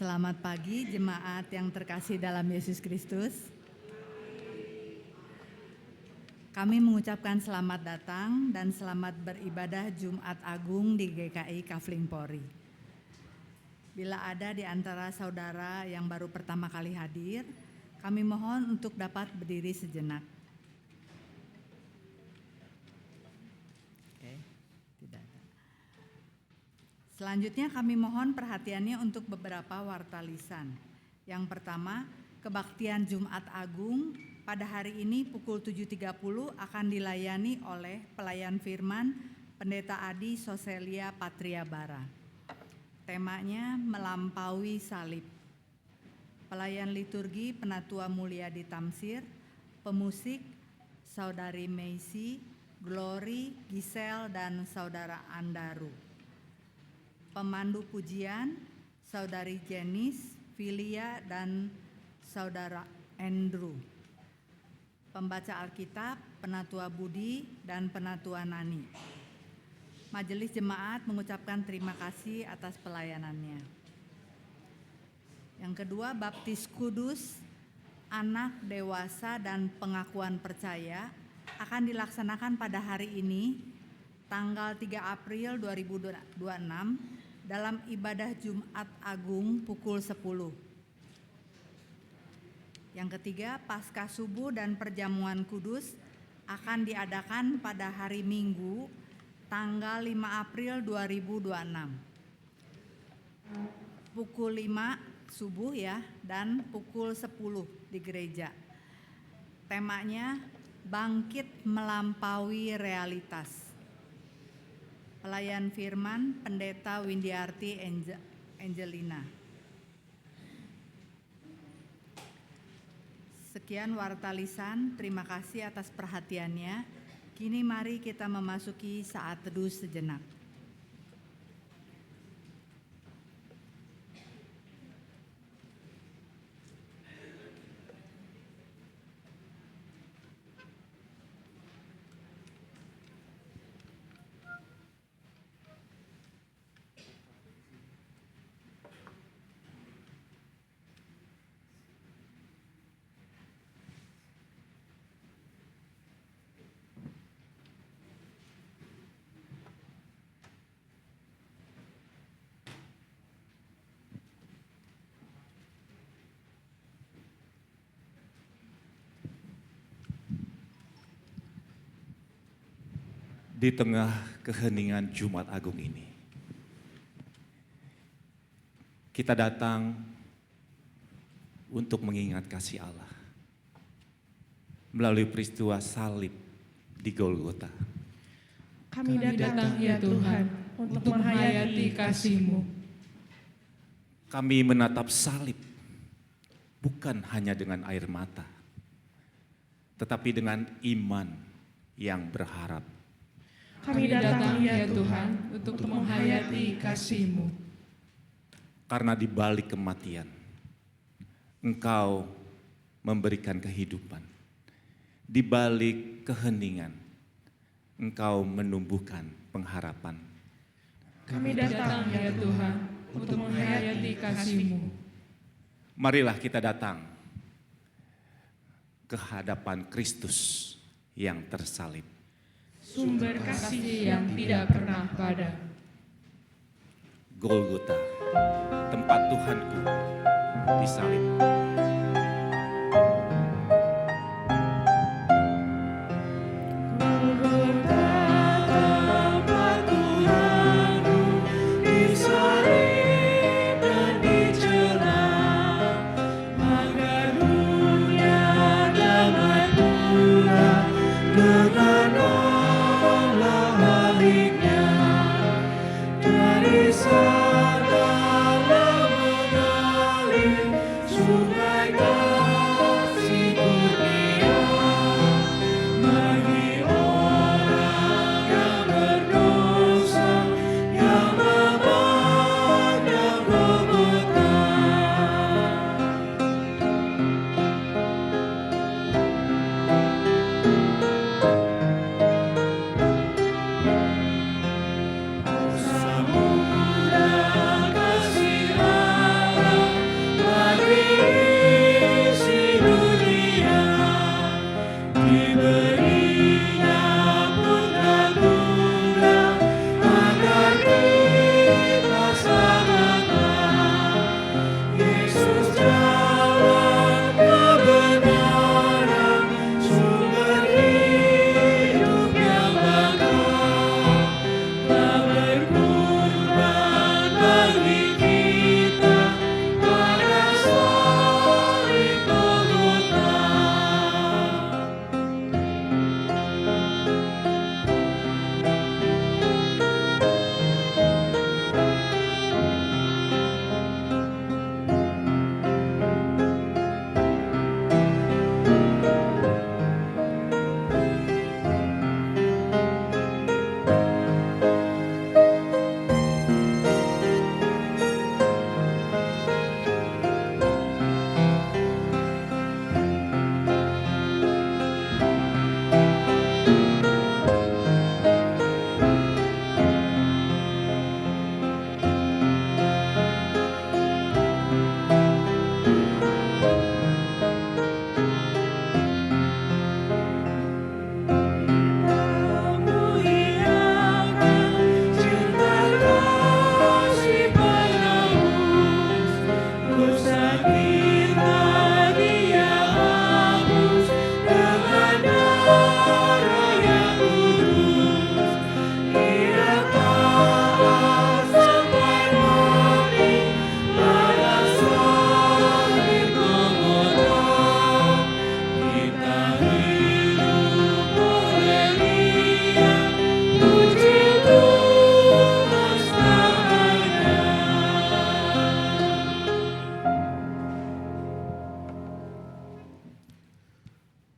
Selamat pagi jemaat yang terkasih dalam Yesus Kristus. Kami mengucapkan selamat datang dan selamat beribadah Jumat Agung di GKI Kafling Polri. Bila ada di antara saudara yang baru pertama kali hadir, kami mohon untuk dapat berdiri sejenak. Selanjutnya kami mohon perhatiannya untuk beberapa warta lisan. Yang pertama, kebaktian Jumat Agung pada hari ini pukul 7.30 akan dilayani oleh pelayan firman Pendeta Adi Soselia Patria Bara. Temanya melampaui salib. Pelayan liturgi Penatua Mulyadi Tamsir, pemusik Saudari Meisi, Glory, Gisel, dan Saudara Andaru. Pemandu pujian, Saudari Jenis, Filia, dan Saudara Andrew. Pembaca Alkitab, Penatua Budi, dan Penatua Nani. Majelis Jemaat mengucapkan terima kasih atas pelayanannya. Yang kedua, baptis kudus, anak, dewasa, dan pengakuan percaya akan dilaksanakan pada hari ini, tanggal 3 April 2026, dalam ibadah Jumat Agung pukul 10. Yang ketiga, Paskah Subuh dan Perjamuan Kudus akan diadakan pada hari Minggu, tanggal 5 April 2026. Pukul 5 subuh ya, dan pukul 10 di gereja. Temanya, bangkit melampaui realitas. Pelayan firman Pendeta Windiarti Angelina. Sekian warta lisan, terima kasih atas perhatiannya. Kini mari kita memasuki saat teduh sejenak. Di tengah keheningan Jumat Agung ini, kita datang untuk mengingat kasih Allah melalui peristiwa salib di Golgota. Kami datang ya Tuhan untuk menghayati kasih-Mu. Kami menatap salib bukan hanya dengan air mata, tetapi dengan iman yang berharap. Kami datang ya Tuhan untuk menghayati kasih-Mu. Karena di balik kematian, Engkau memberikan kehidupan. Di balik keheningan, Engkau menumbuhkan pengharapan. Kami datang ya Tuhan untuk menghayati kasih-Mu. Marilah kita datang ke hadapan Kristus yang tersalib. Sumber kasih yang tidak pernah padam. Golgota, tempat Tuhanku disalib. Segala mengalir sungai.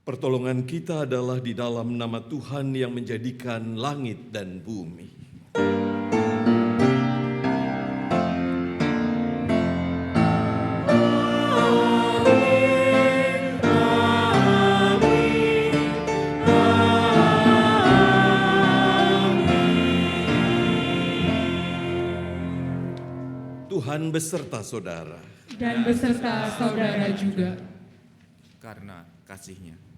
Pertolongan kita adalah di dalam nama Tuhan yang menjadikan langit dan bumi. Tuhan beserta saudara. Dan beserta saudara juga. Karena kasih-Nya.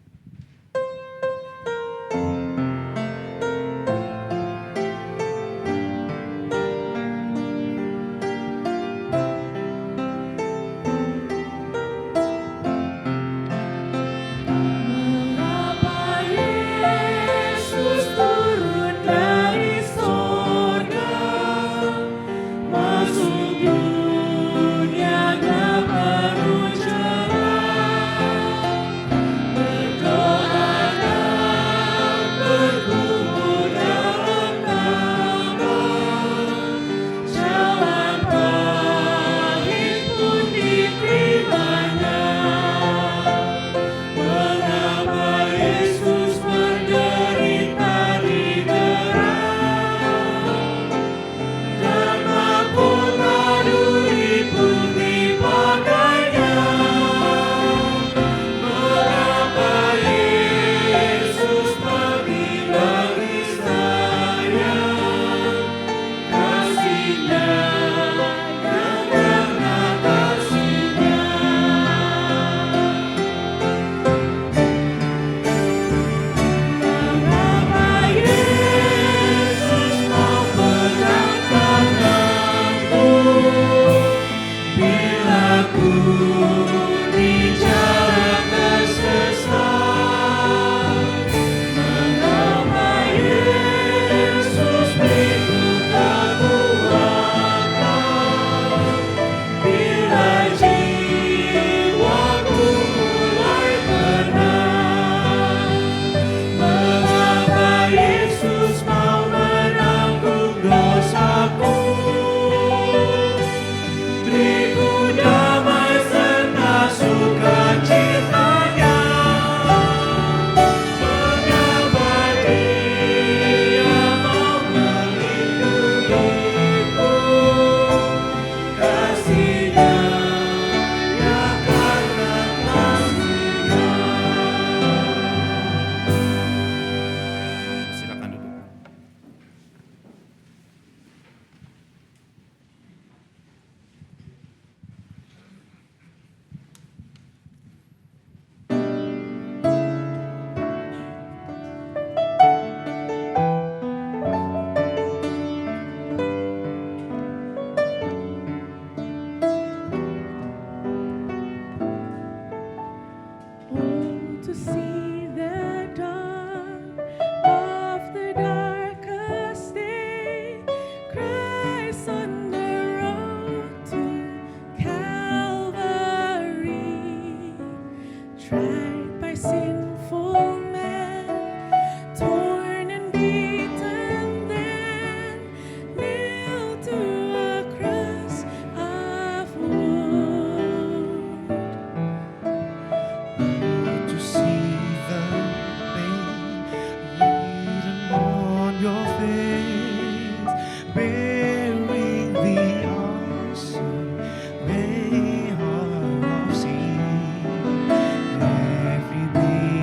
Every day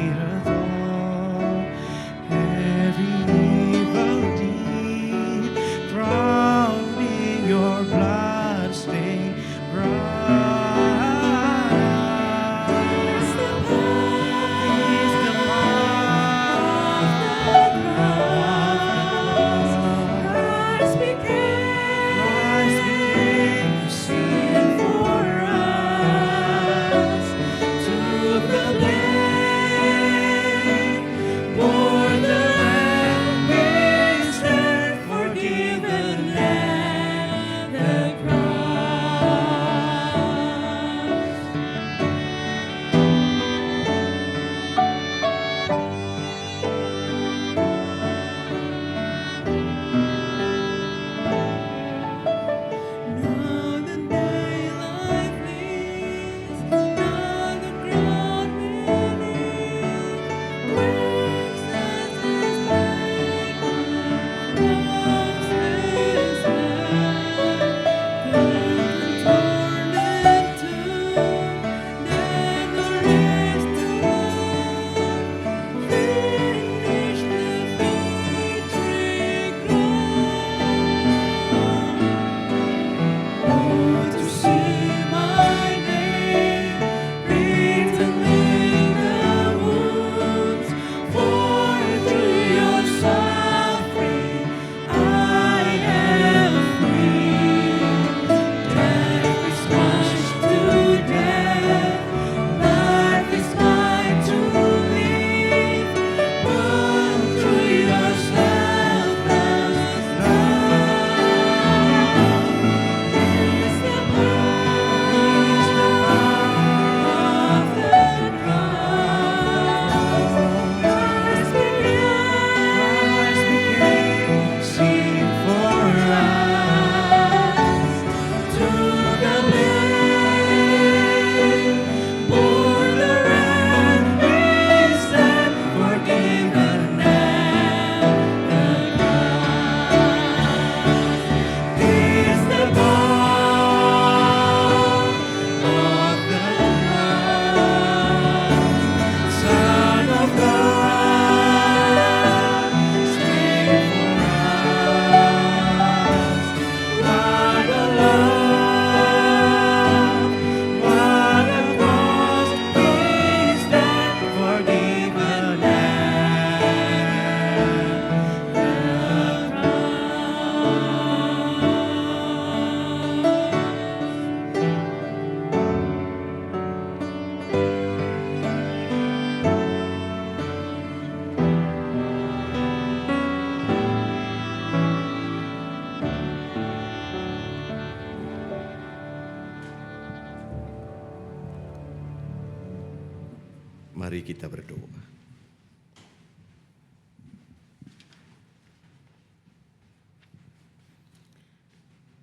Mari kita berdoa.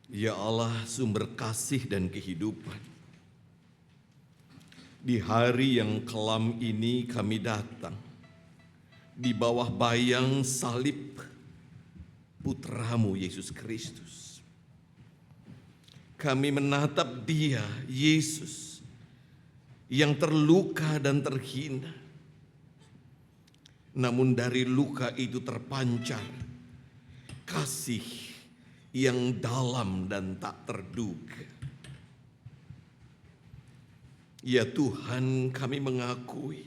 Ya Allah, sumber kasih dan kehidupan, di hari yang kelam ini kami datang di bawah bayang salib Putramu Yesus Kristus. Kami menatap Dia, Yesus, yang terluka dan terhina. Namun dari luka itu terpancar kasih yang dalam dan tak terduga. Ya Tuhan, kami mengakui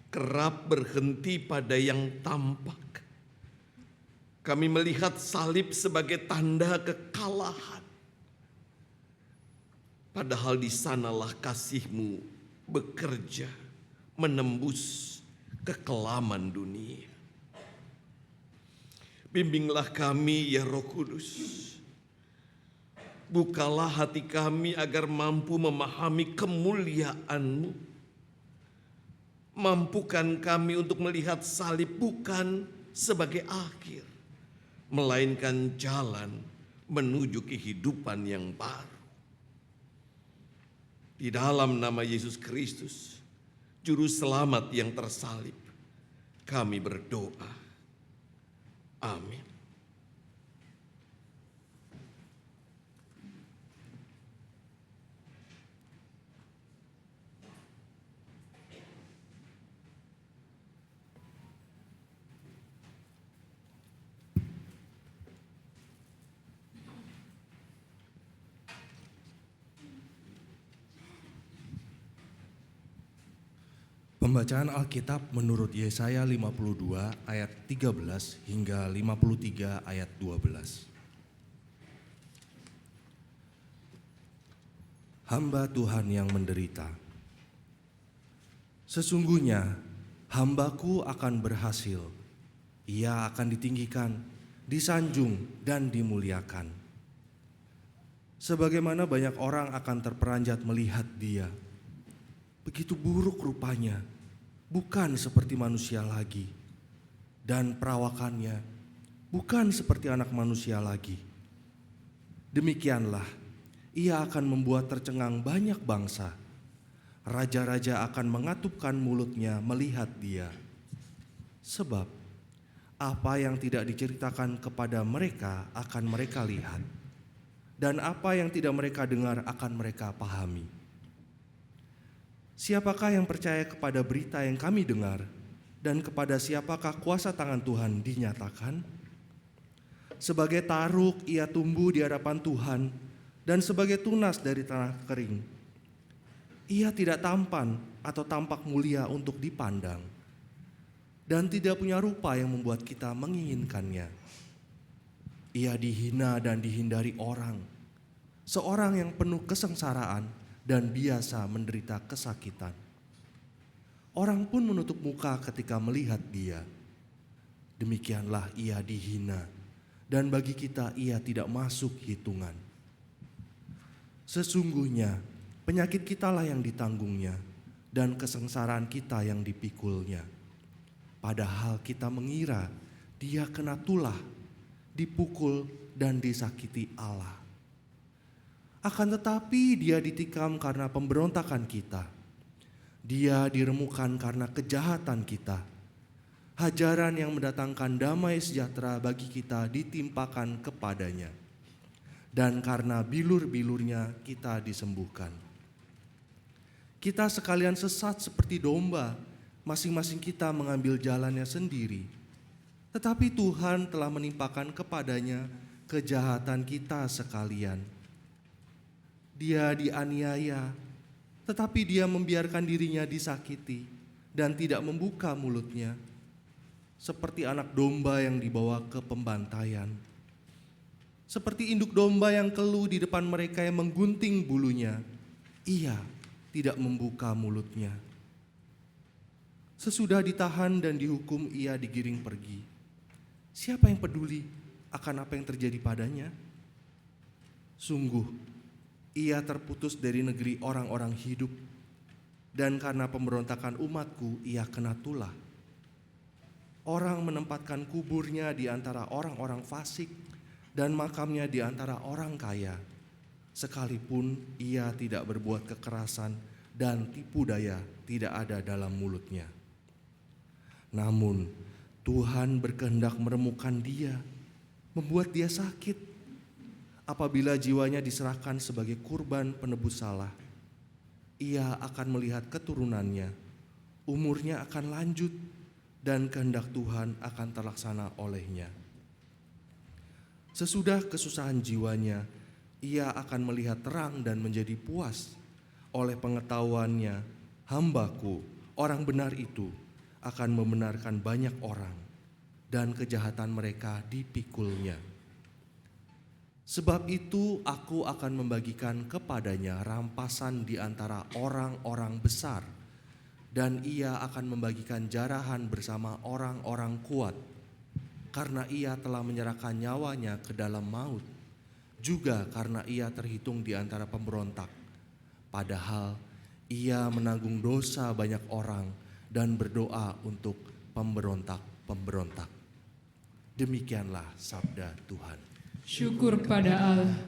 kerap berhenti pada yang tampak. Kami melihat salib sebagai tanda kekalahan. Padahal di sanalah kasih-Mu bekerja menembus kekelaman dunia. Bimbinglah kami ya Roh Kudus. Bukalah hati kami agar mampu memahami kemuliaan-Mu. Mampukan kami untuk melihat salib bukan sebagai akhir, melainkan jalan menuju kehidupan yang baru. Di dalam nama Yesus Kristus, Juru Selamat yang tersalib, kami berdoa. Amin. Pembacaan Alkitab menurut Yesaya 52 ayat 13 hingga 53 ayat 12. Hamba Tuhan yang menderita. Sesungguhnya hambaku akan berhasil. Ia akan ditinggikan, disanjung dan dimuliakan. Sebagaimana banyak orang akan terperanjat melihat Dia. Begitu buruk rupanya, bukan seperti manusia lagi, dan perawakannya bukan seperti anak manusia lagi. Demikianlah, Ia akan membuat tercengang banyak bangsa. Raja-raja akan mengatupkan mulutnya melihat Dia. Sebab, apa yang tidak diceritakan kepada mereka akan mereka lihat, dan apa yang tidak mereka dengar akan mereka pahami. Siapakah yang percaya kepada berita yang kami dengar, dan kepada siapakah kuasa tangan Tuhan dinyatakan? Sebagai taruk Ia tumbuh di hadapan Tuhan, dan sebagai tunas dari tanah kering. Ia tidak tampan atau tampak mulia untuk dipandang, dan tidak punya rupa yang membuat kita menginginkannya. Ia dihina dan dihindari orang, seorang yang penuh kesengsaraan dan biasa menderita kesakitan. Orang pun menutup muka ketika melihat Dia. Demikianlah Ia dihina, dan bagi kita Ia tidak masuk hitungan. Sesungguhnya penyakit kitalah yang ditanggungnya, dan kesengsaraan kita yang dipikulnya. Padahal kita mengira Dia kena tulah, dipukul dan disakiti Allah. Akan tetapi Dia ditikam karena pemberontakan kita. Dia diremukan karena kejahatan kita. Hajaran yang mendatangkan damai sejahtera bagi kita ditimpakan kepadanya. Dan karena bilur-bilurnya kita disembuhkan. Kita sekalian sesat seperti domba, masing-masing kita mengambil jalannya sendiri. Tetapi Tuhan telah menimpakan kepadanya kejahatan kita sekalian. Dia dianiaya, tetapi Dia membiarkan dirinya disakiti dan tidak membuka mulutnya, seperti anak domba yang dibawa ke pembantaian. Seperti induk domba yang keluh di depan mereka yang menggunting bulunya, Ia tidak membuka mulutnya. Sesudah ditahan dan dihukum, Ia digiring pergi. Siapa yang peduli akan apa yang terjadi padanya? Sungguh, Ia terputus dari negeri orang-orang hidup. dan karena pemberontakan umatku ia kena tulah. Orang menempatkan kuburnya di antara orang-orang fasik dan makamnya di antara orang kaya, sekalipun ia tidak berbuat kekerasan dan tipu daya tidak ada dalam mulutnya. Namun Tuhan berkehendak meremukkan dia, membuat dia sakit. Apabila jiwanya diserahkan sebagai kurban penebus salah, ia akan melihat keturunannya, umurnya akan lanjut, dan kehendak Tuhan akan terlaksana olehnya. Sesudah kesusahan jiwanya, ia akan melihat terang dan menjadi puas. Oleh pengetahuannya, hambaku, orang benar itu, akan membenarkan banyak orang, dan kejahatan mereka dipikulnya. Sebab itu aku akan membagikan kepadanya rampasan di antara orang-orang besar, dan ia akan membagikan jarahan bersama orang-orang kuat, karena ia telah menyerahkan nyawanya ke dalam maut, juga karena ia terhitung di antara pemberontak. Padahal ia menanggung dosa banyak orang dan berdoa untuk pemberontak-pemberontak. Demikianlah sabda Tuhan. Syukur pada Allah.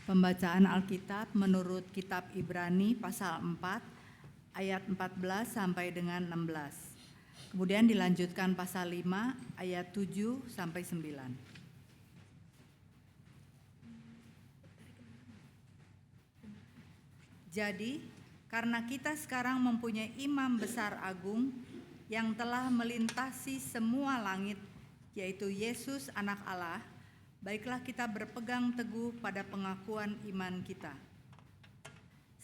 Pembacaan Alkitab menurut kitab Ibrani pasal 4 ayat 14 sampai dengan 16. Kemudian dilanjutkan pasal 5 ayat 7 sampai 9. Jadi, karena kita sekarang mempunyai imam besar agung yang telah melintasi semua langit, yaitu Yesus Anak Allah, baiklah kita berpegang teguh pada pengakuan iman kita.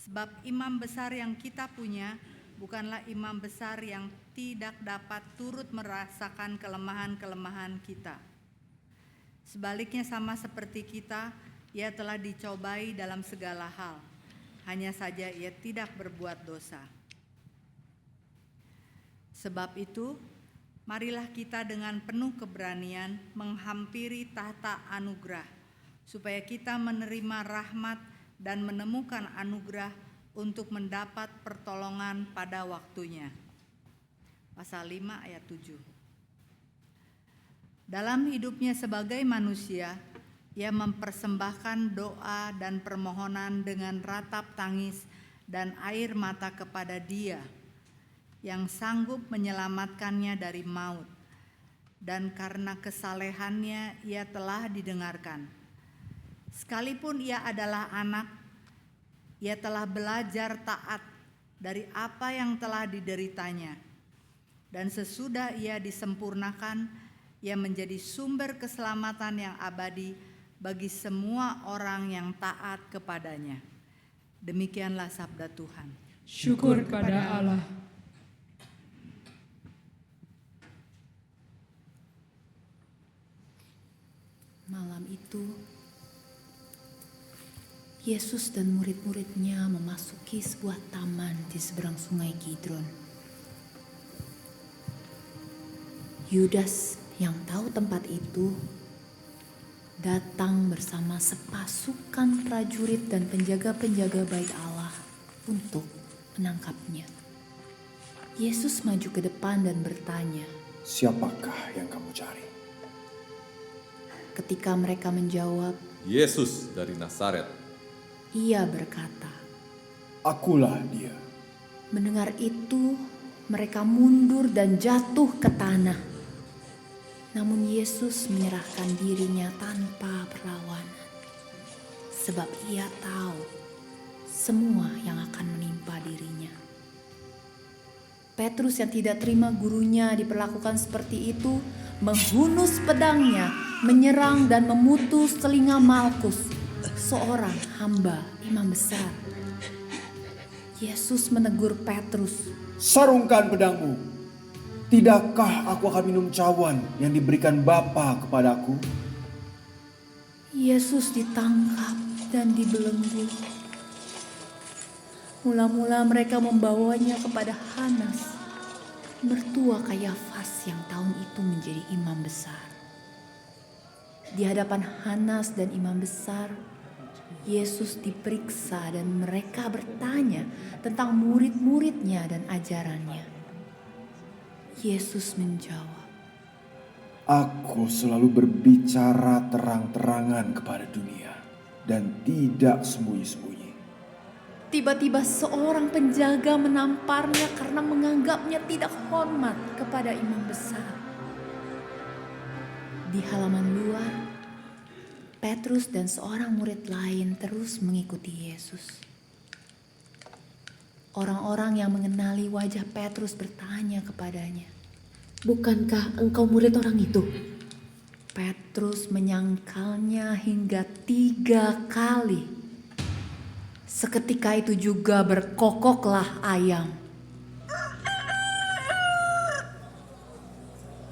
Sebab imam besar yang kita punya bukanlah imam besar yang tidak dapat turut merasakan kelemahan-kelemahan kita. Sebaliknya sama seperti kita, ia telah dicobai dalam segala hal. Hanya saja ia tidak berbuat dosa. Sebab itu, marilah kita dengan penuh keberanian menghampiri tahta anugerah, supaya kita menerima rahmat dan menemukan anugerah untuk mendapat pertolongan pada waktunya. Pasal 5 ayat 7. Dalam hidupnya sebagai manusia, ia mempersembahkan doa dan permohonan dengan ratap tangis dan air mata kepada Dia yang sanggup menyelamatkannya dari maut, dan karena kesalehannya ia telah didengarkan. Sekalipun ia adalah anak, ia telah belajar taat dari apa yang telah dideritanya, dan sesudah ia disempurnakan, ia menjadi sumber keselamatan yang abadi bagi semua orang yang taat kepadanya. Demikianlah sabda Tuhan. Syukur kepada Allah. Malam itu, Yesus dan murid-muridnya memasuki sebuah taman di seberang sungai Kidron. Yudas yang tahu tempat itu datang bersama sepasukan prajurit dan penjaga-penjaga bait Allah untuk menangkapnya. Yesus maju ke depan dan bertanya, "Siapakah yang kamu cari?" Ketika mereka menjawab, "Yesus dari Nazaret." Ia berkata, "Akulah dia." Mendengar itu, mereka mundur dan jatuh ke tanah. Namun Yesus menyerahkan dirinya tanpa perlawanan, sebab ia tahu semua yang akan menimpa dirinya. Petrus yang tidak terima gurunya diperlakukan seperti itu, menghunus pedangnya, menyerang dan memutus telinga Malkus, seorang hamba imam besar. Yesus menegur Petrus, "Sarungkan pedangmu. Tidakkah aku akan minum cawan yang diberikan Bapa kepadaku?" Yesus ditangkap dan dibelenggu. Mula-mula mereka membawanya kepada Hanas, mertua Kayafas yang tahun itu menjadi imam besar. Di hadapan Hanas dan imam besar, Yesus diperiksa dan mereka bertanya tentang murid-muridnya dan ajarannya. Yesus menjawab, Aku selalu berbicara terang-terangan kepada dunia dan tidak sembunyi-sembunyi. tiba-tiba seorang penjaga menamparnya karena menganggapnya tidak hormat kepada imam besar. Di halaman luar, Petrus dan seorang murid lain terus mengikuti Yesus. Orang-orang yang mengenali wajah Petrus bertanya kepadanya, Bukankah engkau murid orang itu? Petrus menyangkalnya hingga 3 kali. Seketika itu juga berkokoklah ayam.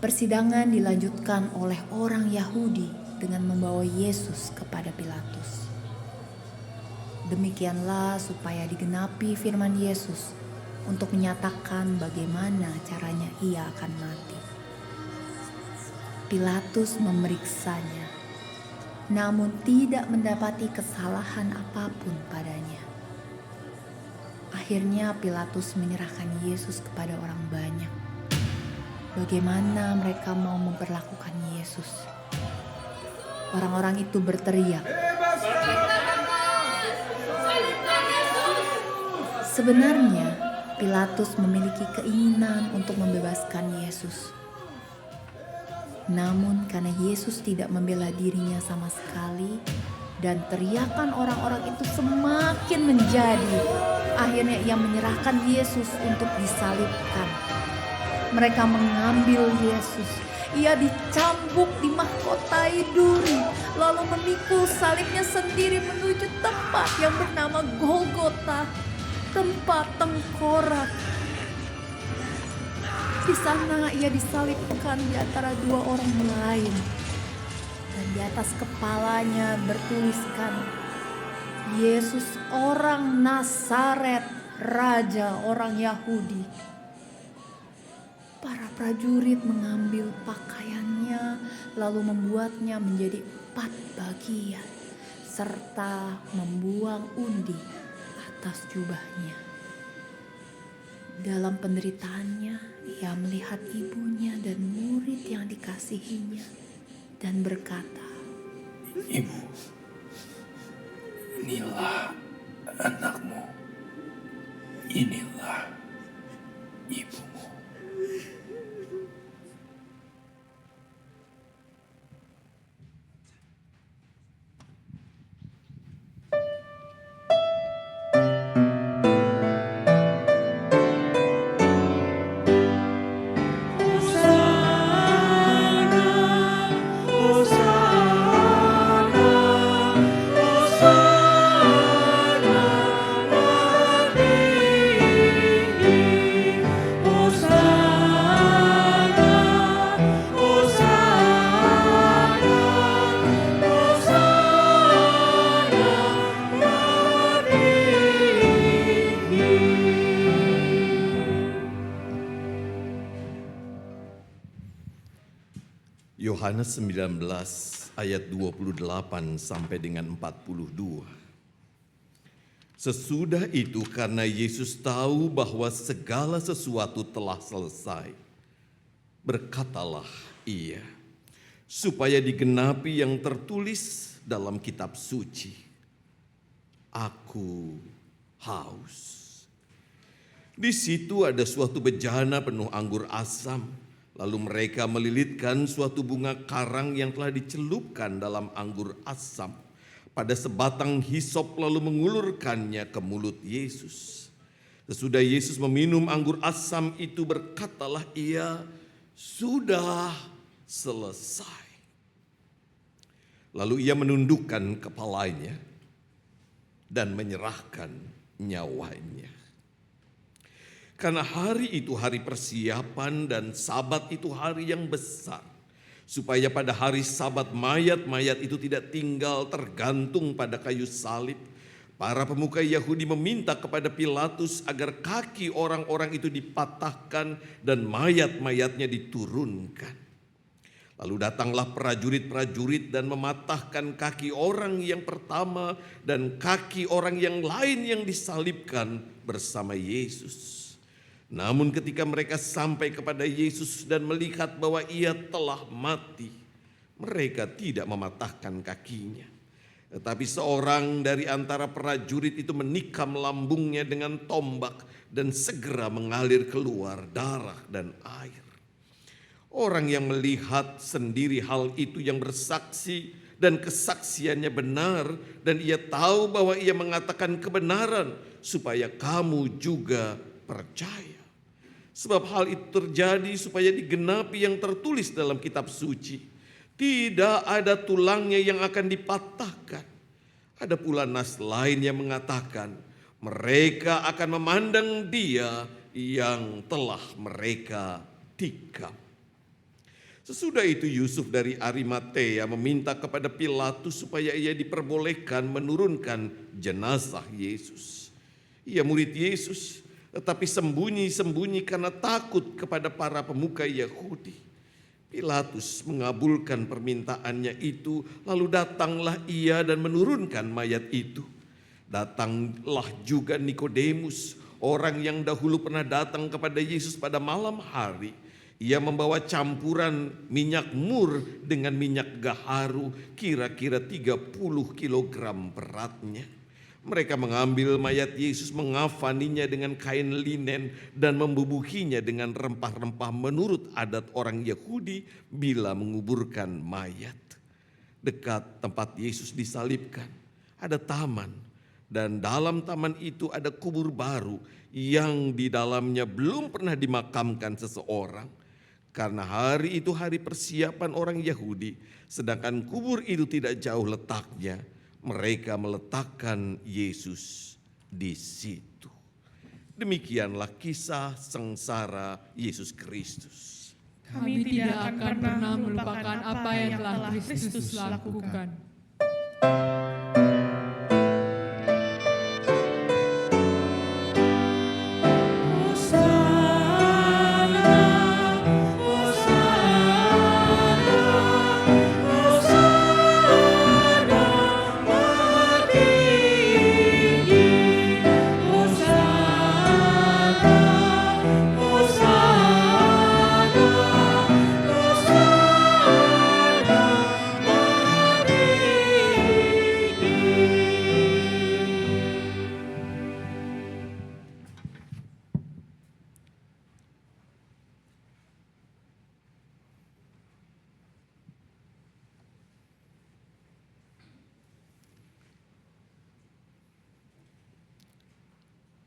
Persidangan dilanjutkan oleh orang Yahudi dengan membawa Yesus kepada Pilatus. Demikianlah supaya digenapi firman Yesus untuk menyatakan bagaimana caranya ia akan mati. Pilatus memeriksanya, namun tidak mendapati kesalahan apapun padanya. Akhirnya Pilatus menyerahkan Yesus kepada orang banyak. Bagaimana mereka mau memperlakukan Yesus? Orang-orang itu berteriak, sebenarnya Pilatus memiliki keinginan untuk membebaskan Yesus. Namun karena Yesus tidak membela dirinya sama sekali dan teriakan orang-orang itu semakin menjadi, akhirnya ia menyerahkan Yesus untuk disalibkan. Mereka mengambil Yesus, ia dicambuk, dimahkotai duri, lalu memikul salibnya sendiri menuju tempat yang bernama Golgota, tempat tengkorak. Di sana ia disalibkan di antara 2 orang lain. Dan di atas kepalanya bertuliskan, Yesus orang Nazaret, Raja orang Yahudi. Para prajurit mengambil pakaiannya lalu membuatnya menjadi 4 bagian serta membuang undi atas jubahnya. Dalam penderitaannya, ia melihat ibunya dan murid yang dikasihinya dan berkata, Ibu, inilah anakmu, inilah ibumu. Yohanes 19 ayat 28 sampai dengan 42. Sesudah itu karena Yesus tahu bahwa segala sesuatu telah selesai, berkatalah ia, supaya digenapi yang tertulis dalam kitab suci, Aku haus. Di situ ada suatu bejana penuh anggur asam. Lalu mereka melilitkan suatu bunga karang yang telah dicelupkan dalam anggur asam pada sebatang hisop lalu mengulurkannya ke mulut Yesus. Sesudah Yesus meminum anggur asam itu berkatalah ia, sudah selesai. Lalu ia menundukkan kepalanya dan menyerahkan nyawanya. Karena hari itu hari persiapan dan Sabat itu hari yang besar. Supaya pada hari Sabat mayat-mayat itu tidak tinggal tergantung pada kayu salib. Para pemuka Yahudi meminta kepada Pilatus agar kaki orang-orang itu dipatahkan dan mayat-mayatnya diturunkan. Lalu datanglah prajurit-prajurit dan mematahkan kaki orang yang pertama dan kaki orang yang lain yang disalibkan bersama Yesus. Namun ketika mereka sampai kepada Yesus dan melihat bahwa ia telah mati, mereka tidak mematahkan kakinya. Tetapi seorang dari antara prajurit itu menikam lambungnya dengan tombak dan segera mengalir keluar darah dan air. Orang yang melihat sendiri hal itu yang bersaksi dan kesaksiannya benar dan ia tahu bahwa ia mengatakan kebenaran supaya kamu juga percaya. Sebab hal itu terjadi supaya digenapi yang tertulis dalam kitab suci. Tidak ada tulangnya yang akan dipatahkan. Ada pula nas lain yang mengatakan mereka akan memandang dia yang telah mereka tikam. Sesudah itu Yusuf dari Arimatea meminta kepada Pilatus supaya ia diperbolehkan menurunkan jenazah Yesus. Ia murid Yesus, tetapi sembunyi-sembunyi karena takut kepada para pemuka Yahudi. Pilatus mengabulkan permintaannya itu, lalu datanglah ia dan menurunkan mayat itu. Datanglah juga Nikodemus, orang yang dahulu pernah datang kepada Yesus pada malam hari. Ia membawa campuran minyak mur dengan minyak gaharu, kira-kira 30 kilogram beratnya. Mereka mengambil mayat Yesus, mengafaninya dengan kain linen dan membubuhinya dengan rempah-rempah menurut adat orang Yahudi bila menguburkan mayat. Dekat tempat Yesus disalibkan ada taman, dan dalam taman itu ada kubur baru yang di dalamnya belum pernah dimakamkan seseorang. Karena hari itu hari persiapan orang Yahudi, sedangkan kubur itu tidak jauh letaknya, mereka meletakkan Yesus di situ. Demikianlah kisah sengsara Yesus Kristus. Kami tidak akan pernah melupakan apa yang telah Kristus lakukan.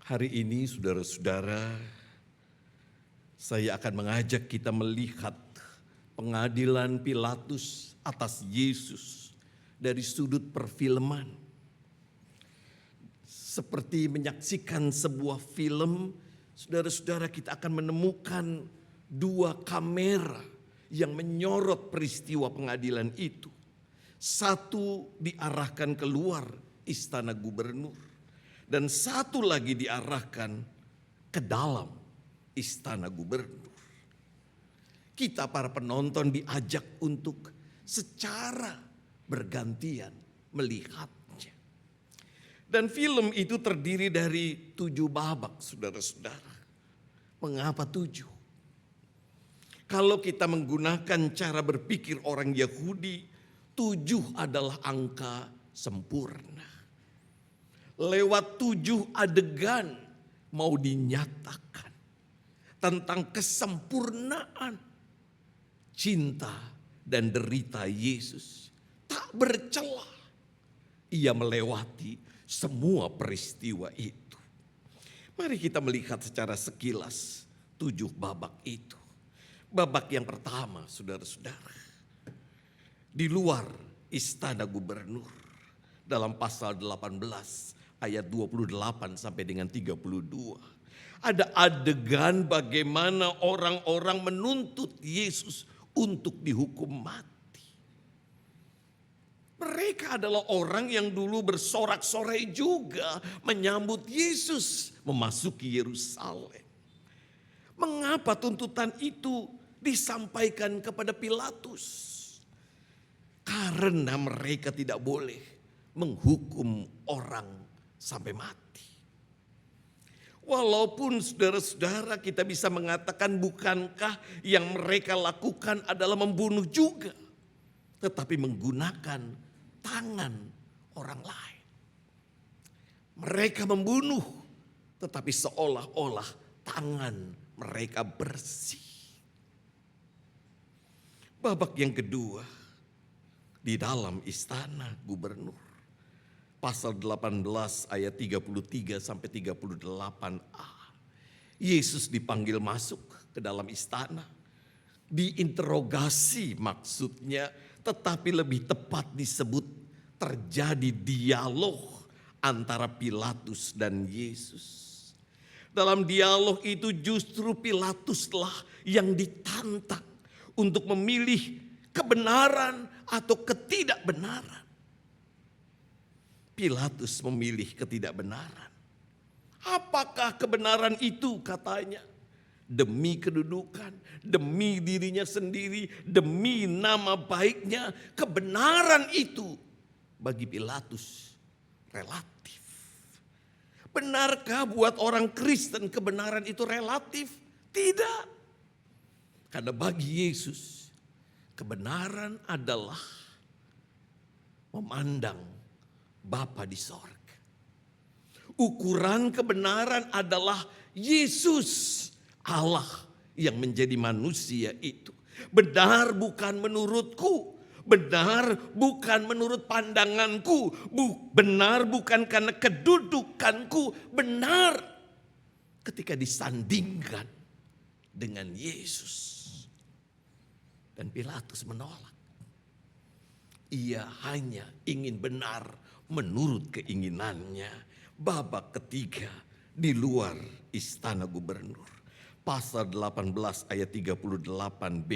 Hari ini saudara-saudara, saya akan mengajak kita melihat pengadilan Pilatus atas Yesus dari sudut perfilman. Seperti menyaksikan sebuah film, saudara-saudara, kita akan menemukan dua kamera yang menyorot peristiwa pengadilan itu. Satu diarahkan keluar istana gubernur. Dan satu lagi diarahkan ke dalam istana gubernur. Kita para penonton diajak untuk secara bergantian melihatnya. Dan film itu terdiri dari 7 babak, saudara-saudara. Mengapa 7? Kalau kita menggunakan cara berpikir orang Yahudi, 7 adalah angka sempurna. Lewat 7 adegan mau dinyatakan tentang kesempurnaan cinta dan derita Yesus. Tak bercela, ia melewati semua peristiwa itu. Mari kita melihat secara sekilas 7 babak itu. Babak yang pertama, saudara-saudara, di luar istana gubernur, dalam pasal 18 ayat 28 sampai dengan 32. Ada adegan bagaimana orang-orang menuntut Yesus untuk dihukum mati. Mereka adalah orang yang dulu bersorak-sorai juga menyambut Yesus memasuki Yerusalem. Mengapa tuntutan itu disampaikan kepada Pilatus? Karena mereka tidak boleh menghukum orang sampai mati. Walaupun saudara-saudara kita bisa mengatakan bukankah yang mereka lakukan adalah membunuh juga. Tetapi menggunakan tangan orang lain. Mereka membunuh tetapi seolah-olah tangan mereka bersih. Babak yang kedua, di dalam istana gubernur. Pasal 18 ayat 33 sampai 38a. Yesus dipanggil masuk ke dalam istana. Diinterogasi maksudnya, tetapi lebih tepat disebut terjadi dialog antara Pilatus dan Yesus. Dalam dialog itu justru Pilatuslah yang ditantang untuk memilih kebenaran atau ketidakbenaran. Pilatus memilih ketidakbenaran. Apakah kebenaran itu katanya? Demi kedudukan, demi dirinya sendiri, demi nama baiknya. Kebenaran itu bagi Pilatus relatif. Benarkah buat orang Kristen kebenaran itu relatif? Tidak. Karena bagi Yesus kebenaran adalah memandang Bapa di sorga. Ukuran kebenaran adalah Yesus Allah yang menjadi manusia itu. Benar bukan menurutku. Benar bukan menurut pandanganku. Benar bukan karena kedudukanku. Benar ketika disandingkan dengan Yesus. Dan Pilatus menolak. Ia hanya ingin benar menurut keinginannya. Babak ketiga di luar istana gubernur. Pasal 18 ayat 38b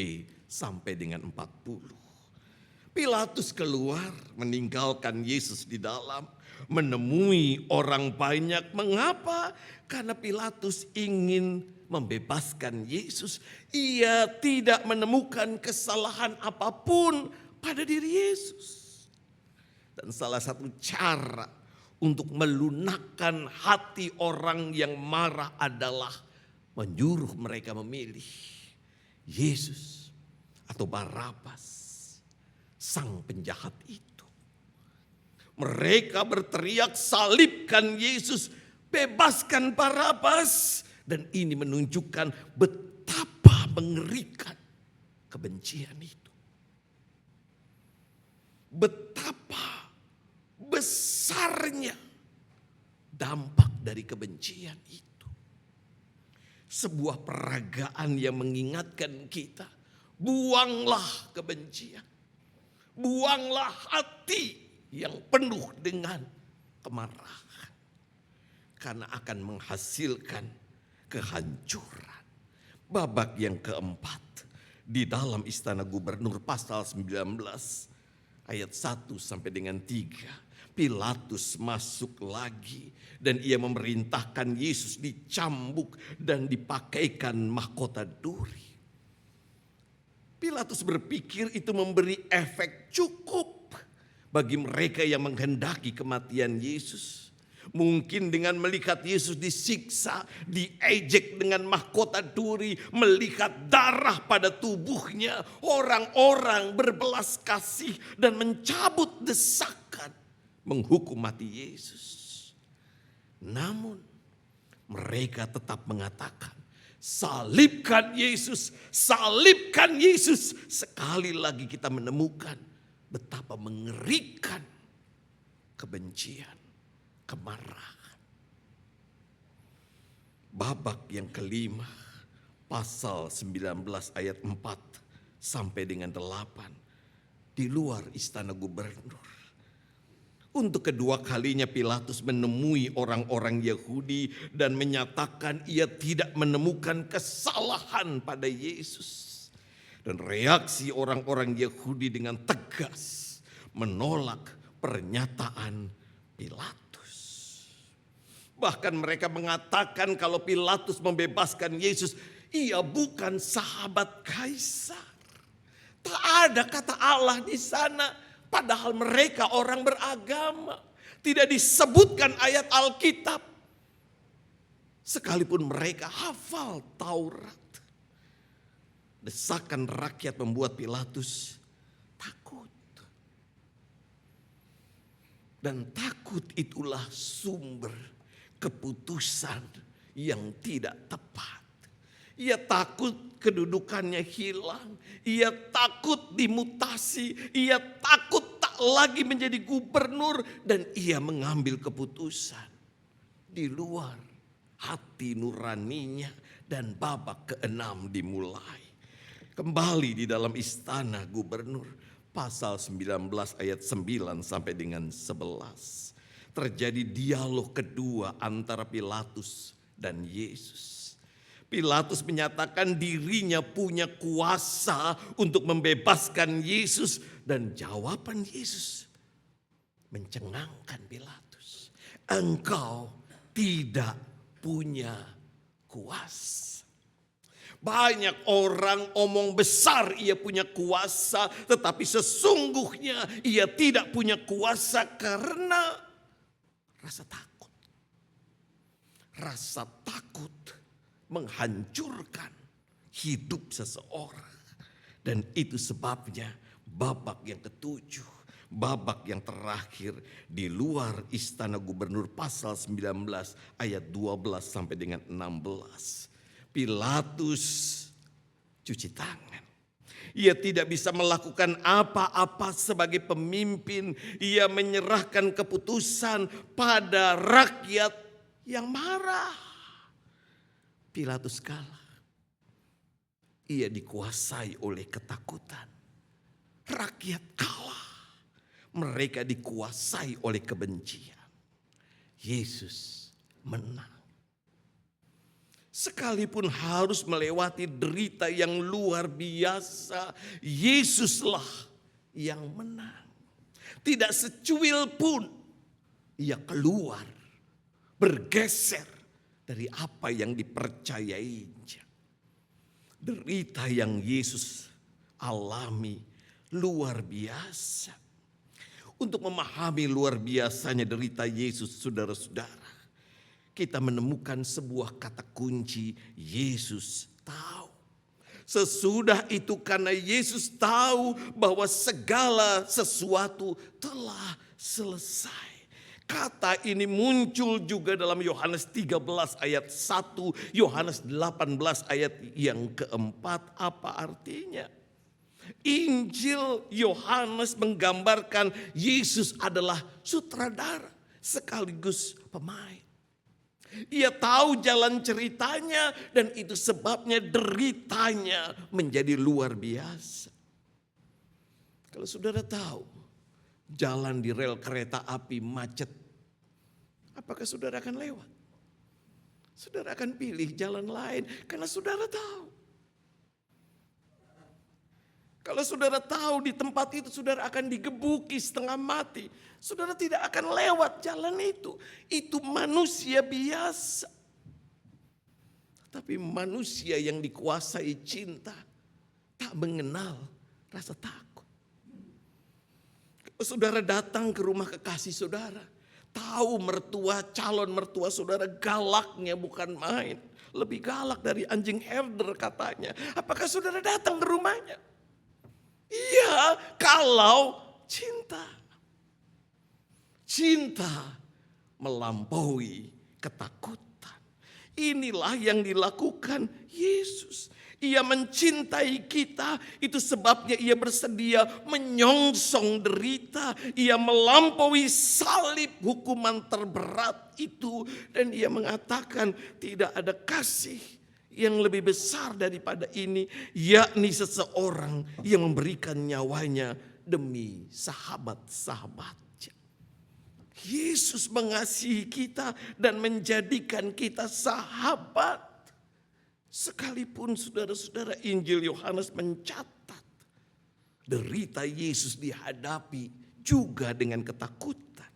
sampai dengan 40. Pilatus keluar meninggalkan Yesus di dalam. Menemui orang banyak. Mengapa? Karena Pilatus ingin membebaskan Yesus. Ia tidak menemukan kesalahan apapun pada diri Yesus. Dan salah satu cara untuk melunakkan hati orang yang marah adalah menyuruh mereka memilih Yesus atau Barabas, sang penjahat itu. Mereka berteriak, salibkan Yesus, bebaskan Barabas. Dan ini menunjukkan betapa mengerikan kebencian itu. Betapa besarnya dampak dari kebencian itu. Sebuah peragaan yang mengingatkan kita, buanglah kebencian. Buanglah hati yang penuh dengan kemarahan. Karena akan menghasilkan kehancuran. Babak yang keempat di dalam istana gubernur pasal 19 ayat 1 sampai dengan 3. Pilatus masuk lagi dan ia memerintahkan Yesus dicambuk dan dipakaikan mahkota duri. Pilatus berpikir itu memberi efek cukup bagi mereka yang menghendaki kematian Yesus. Mungkin dengan melihat Yesus disiksa, diejek dengan mahkota duri, melihat darah pada tubuhnya, orang-orang berbelas kasih dan mencabut desakan menghukum mati Yesus. Namun mereka tetap mengatakan, salibkan Yesus, salibkan Yesus. Sekali lagi kita menemukan betapa mengerikan kebencian, kemarahan. Babak yang kelima, pasal 19 ayat 4 sampai dengan 8 di luar istana gubernur. Untuk kedua kalinya Pilatus menemui orang-orang Yahudi dan menyatakan ia tidak menemukan kesalahan pada Yesus. Dan reaksi orang-orang Yahudi dengan tegas menolak pernyataan Pilatus. Bahkan mereka mengatakan kalau Pilatus membebaskan Yesus, ia bukan sahabat kaisar. Tak ada kata Allah di sana. Padahal mereka orang beragama. Tidak disebutkan ayat Alkitab. sekalipun mereka hafal Taurat. Desakan rakyat membuat Pilatus takut. Dan takut itulah sumber keputusan yang tidak tepat. Ia takut kedudukannya hilang. Ia takut dimutasi. Ia takut tak lagi menjadi gubernur. Dan ia mengambil keputusan di luar hati nuraninya. Dan babak ke-6 dimulai. Kembali di dalam istana gubernur. Pasal 19 ayat 9 sampai dengan 11. Terjadi dialog kedua antara Pilatus dan Yesus. Pilatus menyatakan dirinya punya kuasa untuk membebaskan Yesus. Dan jawaban Yesus mencengangkan Pilatus. Engkau tidak punya kuasa. Banyak orang omong besar ia punya kuasa, tetapi sesungguhnya ia tidak punya kuasa karena rasa takut. Rasa takut menghancurkan hidup seseorang. Dan itu sebabnya babak yang ketujuh, babak yang terakhir di luar istana gubernur pasal 19 ayat 12 sampai dengan 16. Pilatus cuci tangan. Ia tidak bisa melakukan apa-apa sebagai pemimpin. Ia menyerahkan keputusan pada rakyat yang marah. Pilatus kalah. Ia dikuasai oleh ketakutan. Rakyat kalah. Mereka dikuasai oleh kebencian. Yesus menang. Sekalipun harus melewati derita yang luar biasa, Yesuslah yang menang. Tidak secuil pun ia keluar, bergeser dari apa yang dipercayainya. Derita yang Yesus alami luar biasa. Untuk memahami luar biasanya derita Yesus, saudara-saudara, kita menemukan sebuah kata kunci, Yesus tahu. Sesudah itu karena Yesus tahu bahwa segala sesuatu telah selesai. Kata ini muncul juga dalam Yohanes 13 ayat 1, Yohanes 18 ayat yang keempat. Apa artinya? Injil Yohanes menggambarkan Yesus adalah sutradara sekaligus pemain. Ia tahu jalan ceritanya dan itu sebabnya deritanya menjadi luar biasa. Kalau saudara tahu jalan di rel kereta api macet, apakah saudara akan lewat? Saudara akan pilih jalan lain karena saudara tahu. Kalau saudara tahu di tempat itu saudara akan digebuki setengah mati, saudara tidak akan lewat jalan itu. Itu manusia biasa. Tapi manusia yang dikuasai cinta tak mengenal rasa takut. Kalau saudara datang ke rumah kekasih saudara, tahu calon mertua saudara galaknya bukan main. Lebih galak dari anjing herder katanya. Apakah saudara datang ke rumahnya? Iya, kalau cinta. Cinta melampaui ketakutan. Inilah yang dilakukan Yesus. Ia mencintai kita, itu sebabnya ia bersedia menyongsong derita. Ia melampaui salib hukuman terberat itu. Dan ia mengatakan tidak ada kasih yang lebih besar daripada ini, yakni seseorang yang memberikan nyawanya demi sahabat-sahabatnya. Yesus mengasihi kita dan menjadikan kita sahabat. Sekalipun saudara-saudara Injil Yohanes mencatat derita Yesus dihadapi juga dengan ketakutan.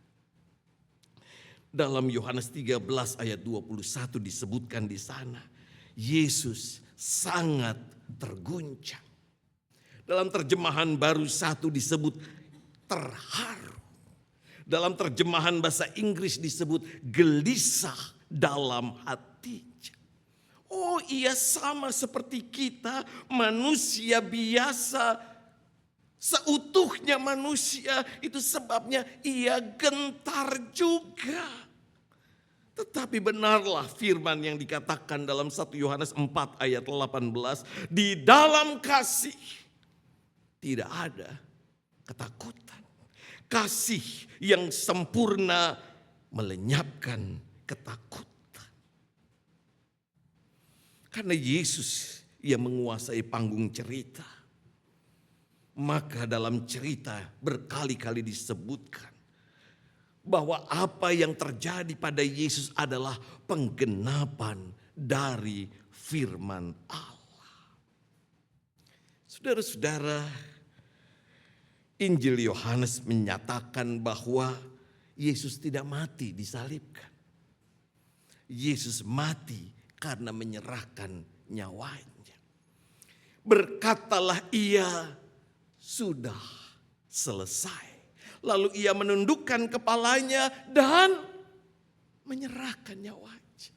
Dalam Yohanes 13 ayat 21 disebutkan di sana, Yesus sangat terguncang. Dalam terjemahan baru 1 disebut terharu. Dalam terjemahan bahasa Inggris disebut gelisah dalam hati. Oh, ia sama seperti kita, manusia biasa, seutuhnya manusia. Itu sebabnya ia gentar juga. Tetapi benarlah firman yang dikatakan dalam 1 Yohanes 4 ayat 18. Di dalam kasih tidak ada ketakutan. Kasih yang sempurna melenyapkan ketakutan. Karena Yesus yang menguasai panggung cerita. Maka dalam cerita berkali-kali disebutkan bahwa apa yang terjadi pada Yesus adalah penggenapan dari firman Allah. Saudara-saudara, Injil Yohanes menyatakan bahwa Yesus tidak mati disalibkan. Yesus mati karena menyerahkan nyawanya. Berkatalah ia, sudah selesai. Lalu ia menundukkan kepalanya dan menyerahkan nyawanya.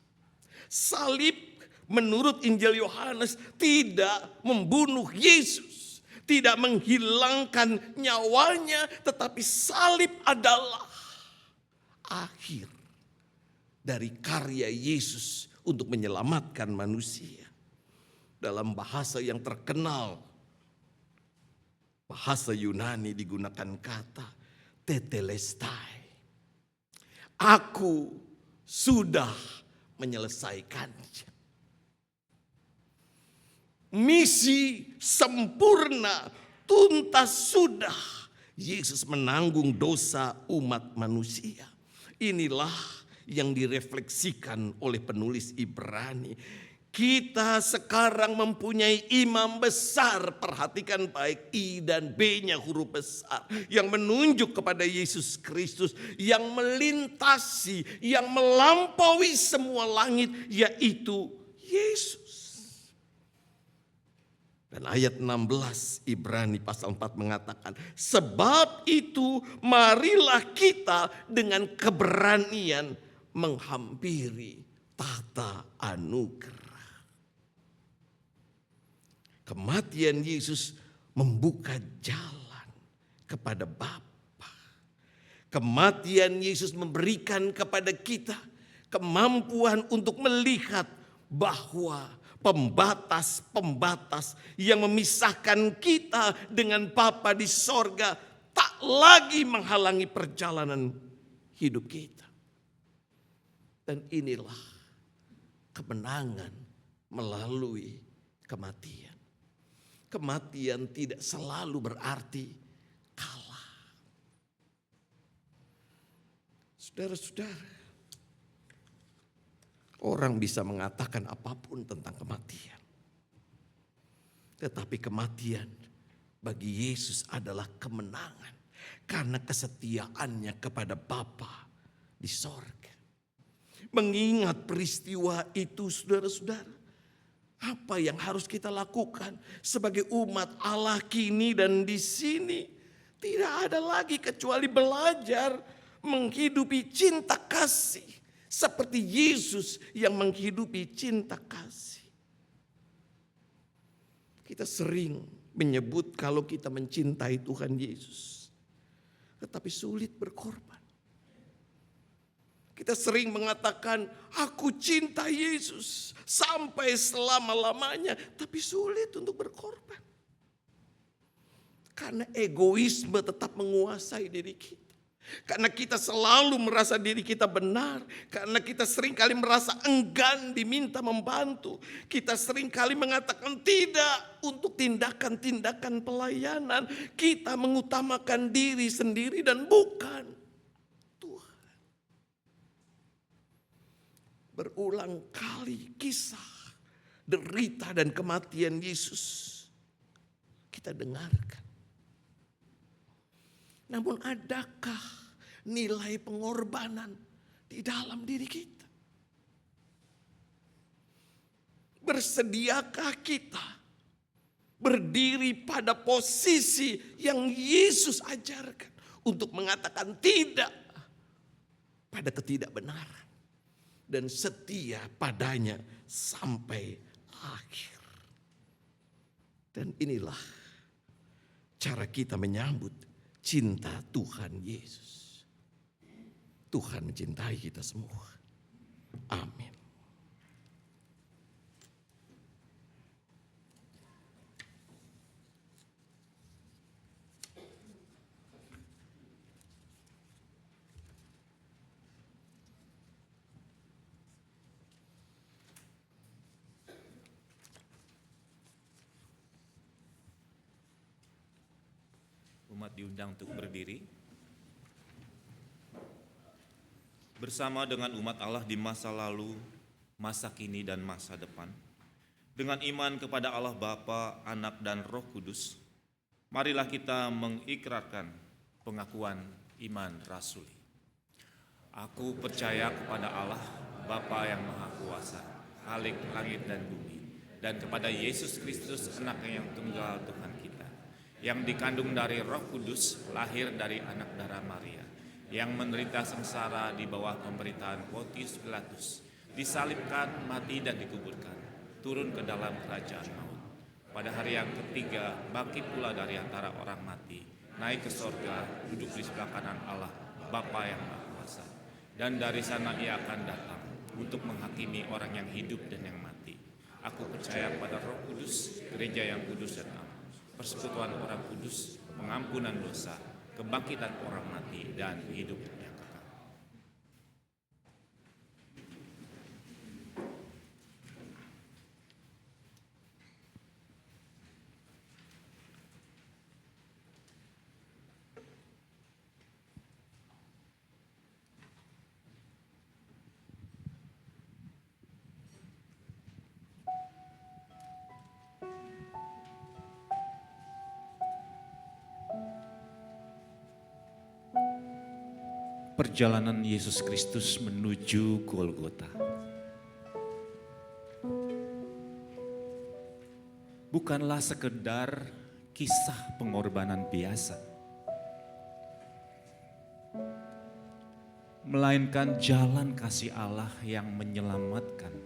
Salib menurut Injil Yohanes tidak membunuh Yesus, tidak menghilangkan nyawanya, tetapi salib adalah akhir dari karya Yesus untuk menyelamatkan manusia. Dalam bahasa yang terkenal, bahasa Yunani digunakan kata tetelestai. Aku sudah menyelesaikannya. Misi sempurna, tuntas sudah. Yesus menanggung dosa umat manusia. Inilah yang direfleksikan oleh penulis Ibrani. Kita sekarang mempunyai imam besar, perhatikan baik, I dan B-nya huruf besar, yang menunjuk kepada Yesus Kristus, yang melintasi, yang melampaui semua langit, yaitu Yesus. Dan ayat 16 Ibrani pasal 4 mengatakan, sebab itu marilah kita dengan keberanian menghampiri tahta anugerah. Kematian Yesus membuka jalan kepada Bapa. Kematian Yesus memberikan kepada kita kemampuan untuk melihat bahwa pembatas-pembatas yang memisahkan kita dengan Bapa di sorga tak lagi menghalangi perjalanan hidup kita. Dan inilah kemenangan melalui kematian. Kematian tidak selalu berarti kalah. Saudara-saudara, orang bisa mengatakan apapun tentang kematian. Tetapi kematian bagi Yesus adalah kemenangan. Karena kesetiaannya kepada Bapa di sorga. Mengingat peristiwa itu, saudara-saudara, apa yang harus kita lakukan sebagai umat Allah kini dan di sini? Tidak ada lagi kecuali belajar menghidupi cinta kasih seperti Yesus yang menghidupi cinta kasih. Kita sering menyebut kalau kita mencintai Tuhan Yesus, tetapi sulit berkorban. Kita sering mengatakan, aku cinta Yesus sampai selama-lamanya. Tapi sulit untuk berkorban. Karena egoisme tetap menguasai diri kita. Karena kita selalu merasa diri kita benar. Karena kita sering kali merasa enggan diminta membantu. Kita sering kali mengatakan tidak untuk tindakan-tindakan pelayanan. Kita mengutamakan diri sendiri dan bukan berulang kali kisah derita dan kematian Yesus kita dengarkan. Namun adakah nilai pengorbanan di dalam diri kita? Bersediakah kita berdiri pada posisi yang Yesus ajarkan untuk mengatakan tidak pada ketidakbenaran? dan setia padanya sampai akhir. Dan inilah cara kita menyambut cinta Tuhan Yesus. Tuhan mencintai kita semua. Amin. Umat diundang untuk berdiri. Bersama dengan umat Allah di masa lalu, masa kini dan masa depan. Dengan iman kepada Allah Bapa, Anak dan Roh Kudus, marilah kita mengikrarkan pengakuan iman rasuli. Aku percaya kepada Allah, Bapa yang Maha Kuasa, Khalik langit dan bumi, dan kepada Yesus Kristus, Anak-Nya yang tunggal Tuhan kita, yang dikandung dari Roh Kudus, lahir dari anak darah Maria, yang menderita sengsara di bawah pemerintahan Pontius Pilatus, disalibkan, mati dan dikuburkan, turun ke dalam kerajaan maut. Pada hari yang ketiga, bangkit pula dari antara orang mati, naik ke sorga, duduk di sebelah kanan Allah, Bapa yang Maha Kuasa. Dan dari sana Ia akan datang untuk menghakimi orang yang hidup dan yang mati. Aku percaya pada Roh Kudus, gereja yang kudus dan aman, persekutuan orang kudus, pengampunan dosa, kebangkitan orang mati, dan hidup yang kekal. Perjalanan Yesus Kristus menuju Golgota bukanlah sekedar kisah pengorbanan biasa, melainkan jalan kasih Allah yang menyelamatkan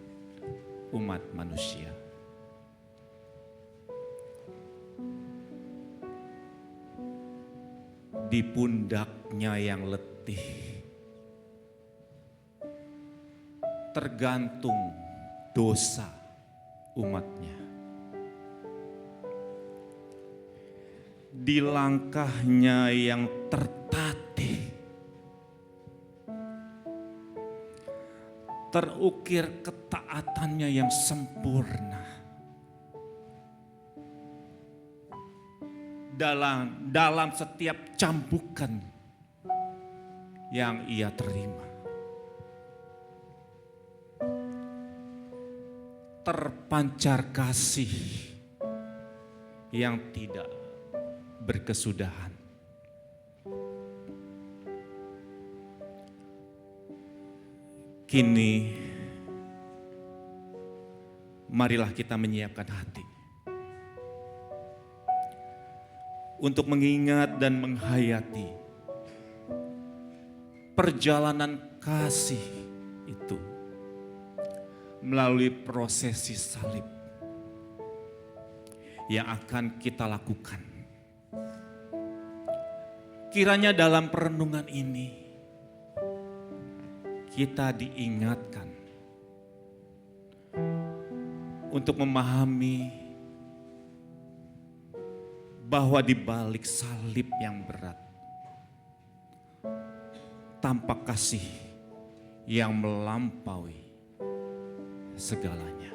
umat manusia. Di pundaknya yang letih tergantung dosa umatnya. Di langkahnya yang tertatih terukir ketaatannya yang sempurna. Dalam setiap cambukan yang Ia terima, terpancar kasih yang tidak berkesudahan. Kini, marilah kita menyiapkan hati untuk mengingat dan menghayati perjalanan kasih itu melalui prosesi salib yang akan kita lakukan. Kiranya dalam perenungan ini kita diingatkan untuk memahami bahwa di balik salib yang berat tampak kasih yang melampaui segalanya.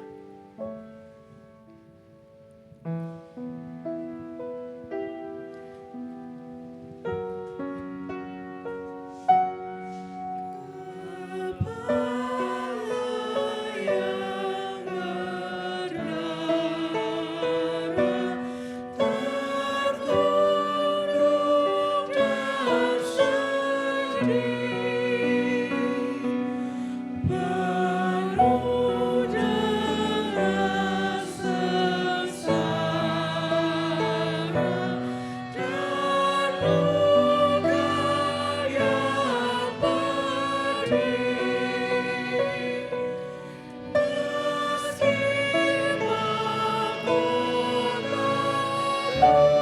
Salahku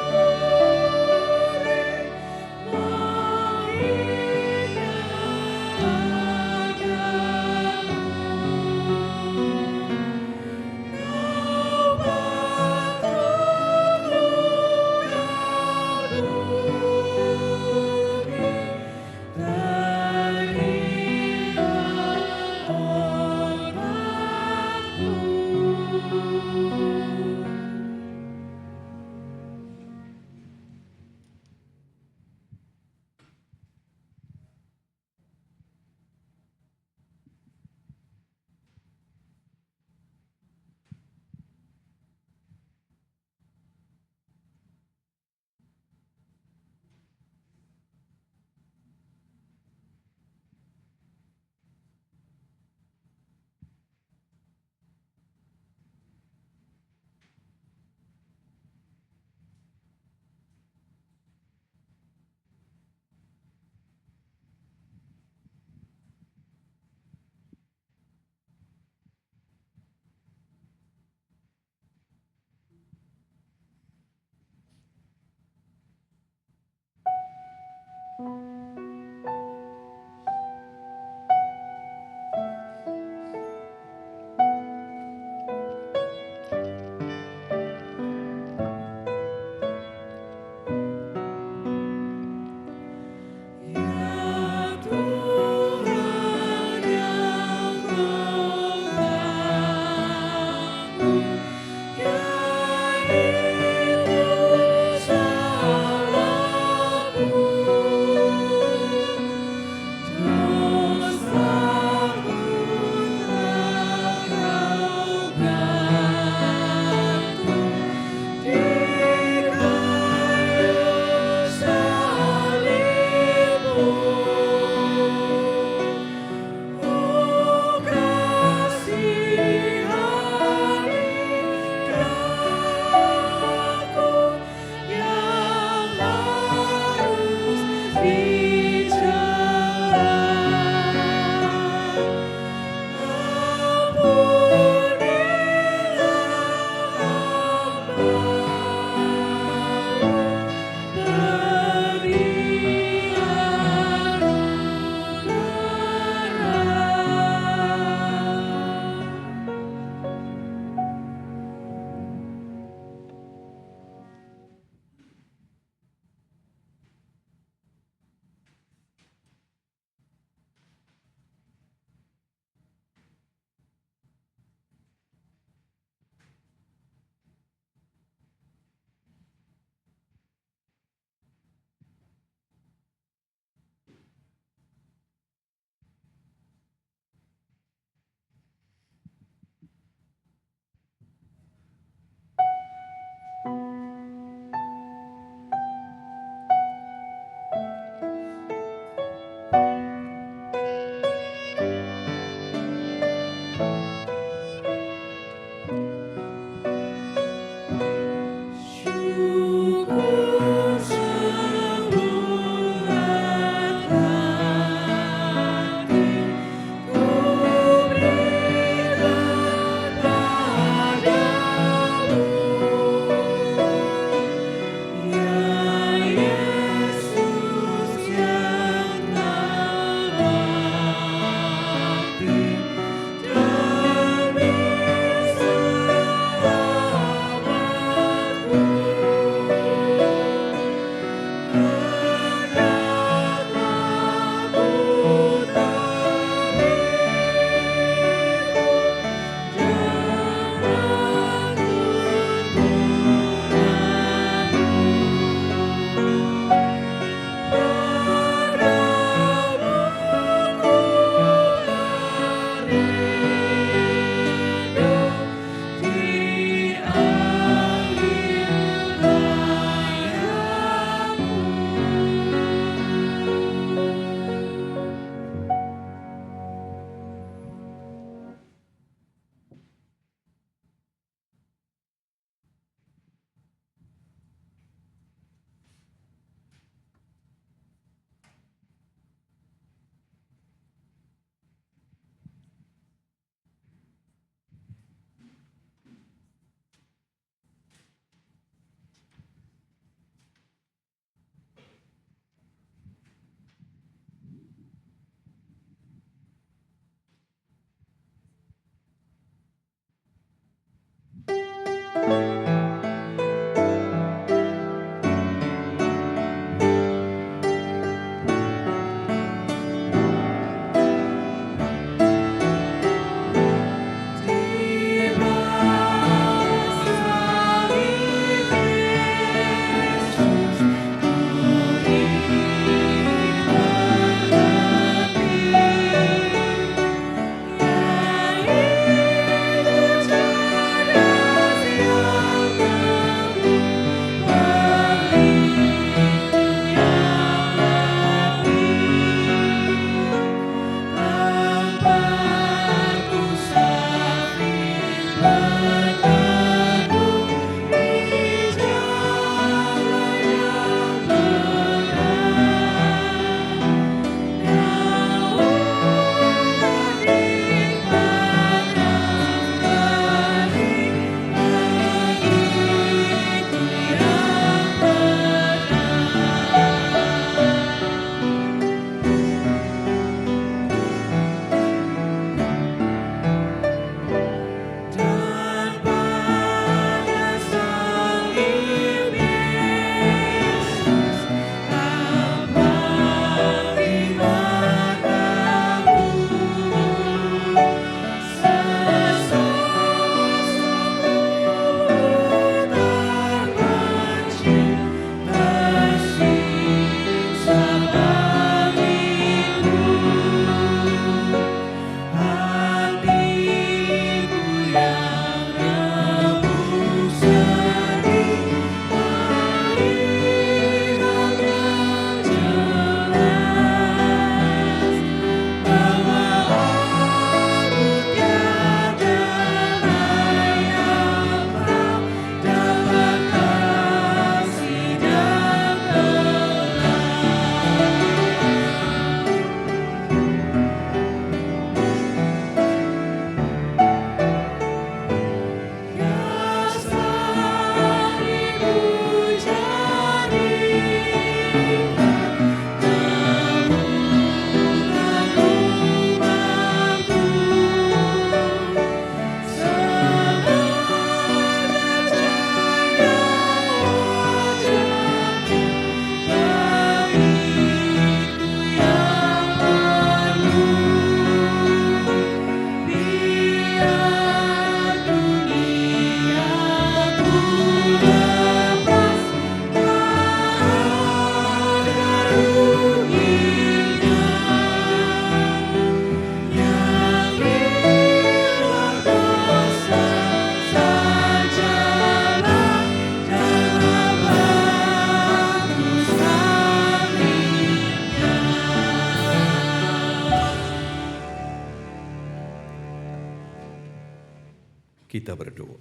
Kita berdoa.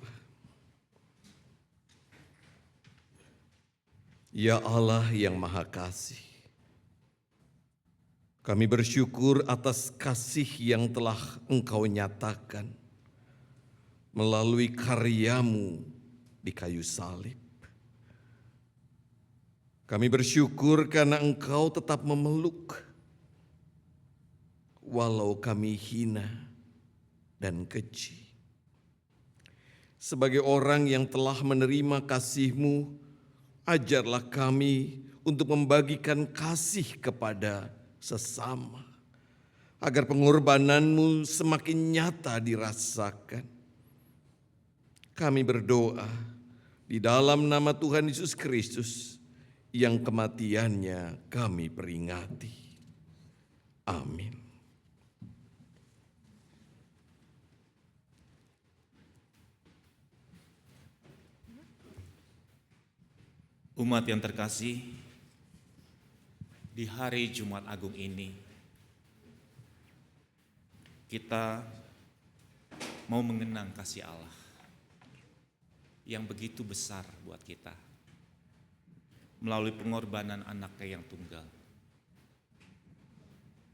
Ya Allah yang Maha Kasih, kami bersyukur atas kasih yang telah Engkau nyatakan melalui karya-Mu di kayu salib. Kami bersyukur karena Engkau tetap memeluk, walau kami hina dan keji. Sebagai orang yang telah menerima kasih-Mu, ajarlah kami untuk membagikan kasih kepada sesama, agar pengorbanan-Mu semakin nyata dirasakan. Kami berdoa di dalam nama Tuhan Yesus Kristus, yang kematiannya kami peringati. Amin. Umat yang terkasih, di hari Jumat Agung ini, kita mau mengenang kasih Allah yang begitu besar buat kita, melalui pengorbanan anaknya yang tunggal,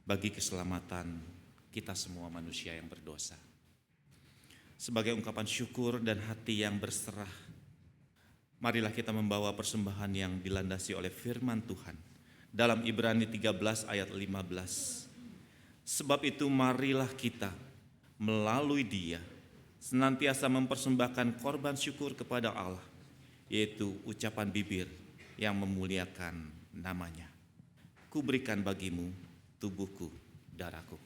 bagi keselamatan kita semua manusia yang berdosa. Sebagai ungkapan syukur dan hati yang berserah, marilah kita membawa persembahan yang dilandasi oleh firman Tuhan dalam Ibrani 13 ayat 15. Sebab itu marilah kita melalui Dia senantiasa mempersembahkan korban syukur kepada Allah, yaitu ucapan bibir yang memuliakan namanya. Kuberikan bagimu tubuhku, darahku.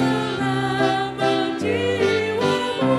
Selamat jiwamu.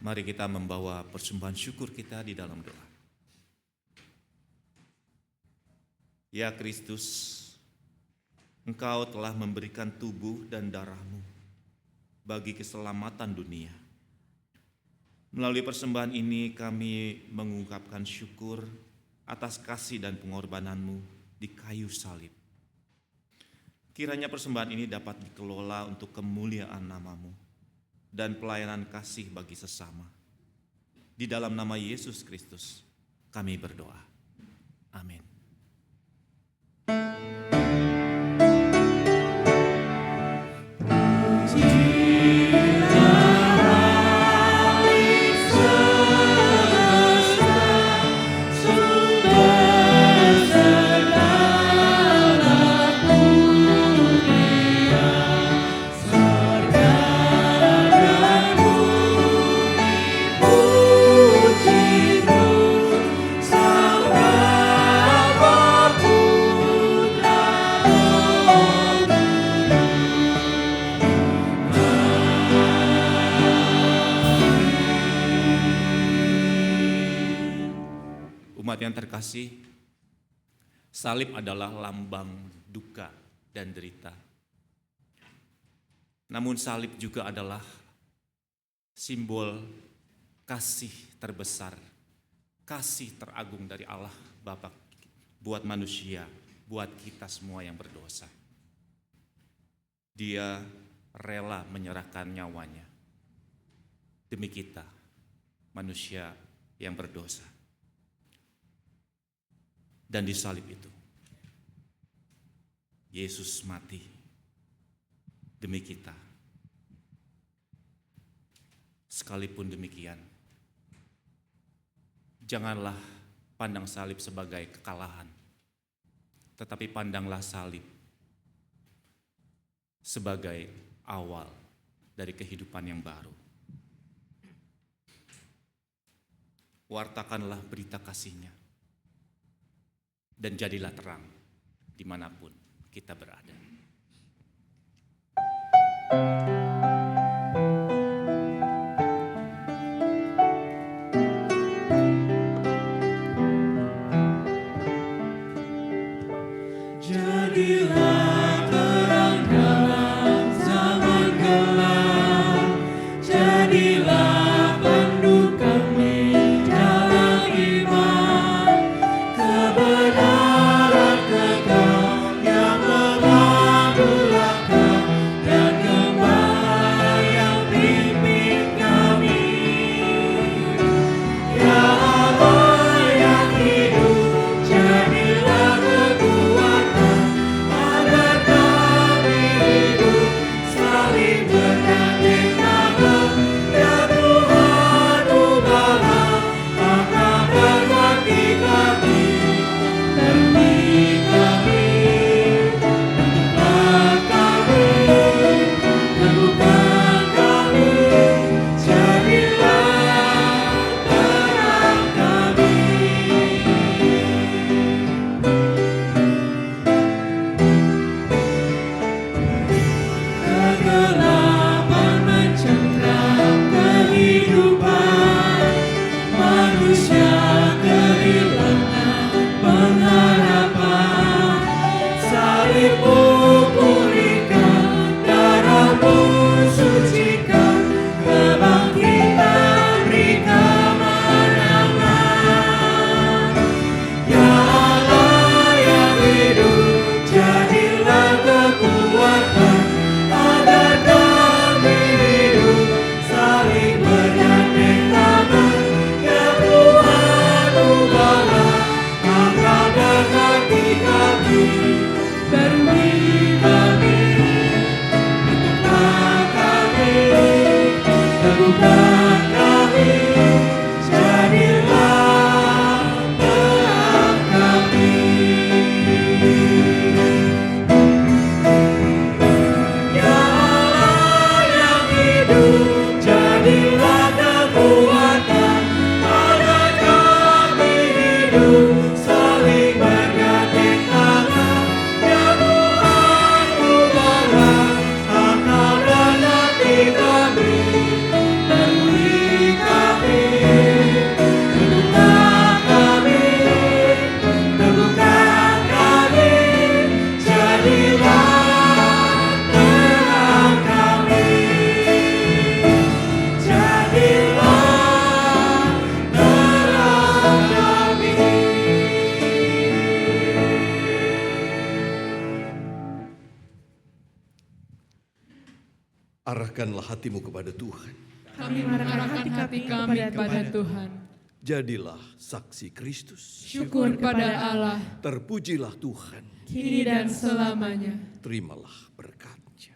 Mari kita membawa persembahan syukur kita di dalam doa. Ya Kristus, Engkau telah memberikan tubuh dan darah-Mu bagi keselamatan dunia. Melalui persembahan ini kami mengungkapkan syukur atas kasih dan pengorbanan-Mu di kayu salib. Kiranya persembahan ini dapat dikelola untuk kemuliaan nama-Mu dan pelayanan kasih bagi sesama. Di dalam nama Yesus Kristus kami berdoa. Amin. Umat yang terkasih, salib adalah lambang duka dan derita. Namun salib juga adalah simbol kasih terbesar, kasih teragung dari Allah Bapa buat manusia, buat kita semua yang berdosa. Dia rela menyerahkan nyawanya demi kita, manusia yang berdosa. Dan di salib itu, Yesus mati demi kita. Sekalipun demikian, janganlah pandang salib sebagai kekalahan, tetapi pandanglah salib sebagai awal dari kehidupan yang baru. Wartakanlah berita kasih-Nya, dan jadilah terang dimanapun kita berada. Jadilah terang dalam zaman gelap, jadilah pandu kami dalam iman, kebenaran kekal yang memandulaka dan kembali hatimu kepada Tuhan. Kami mengarahkan hati kami kepada Tuhan. Jadilah saksi Kristus. Syukur pada Allah, Terpujilah Tuhan. kini dan selamanya. Terimalah berkat-Nya.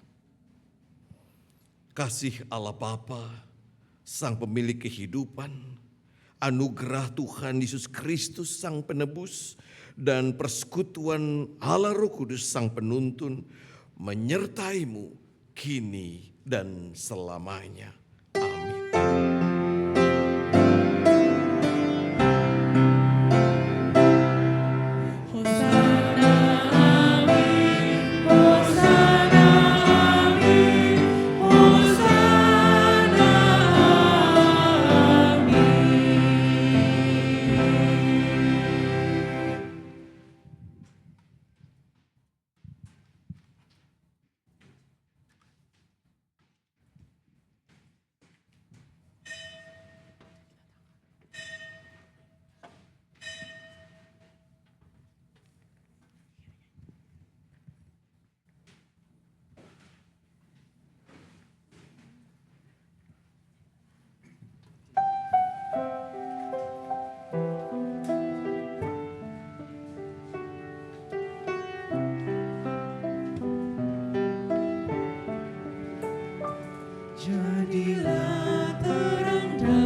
Kasih Allah Bapa, Sang Pemilik kehidupan, anugerah Tuhan Yesus Kristus Sang Penebus, dan persekutuan Allah Roh Kudus Sang Penuntun menyertaimu kini dan selamanya. Amin. Jadilah terang dan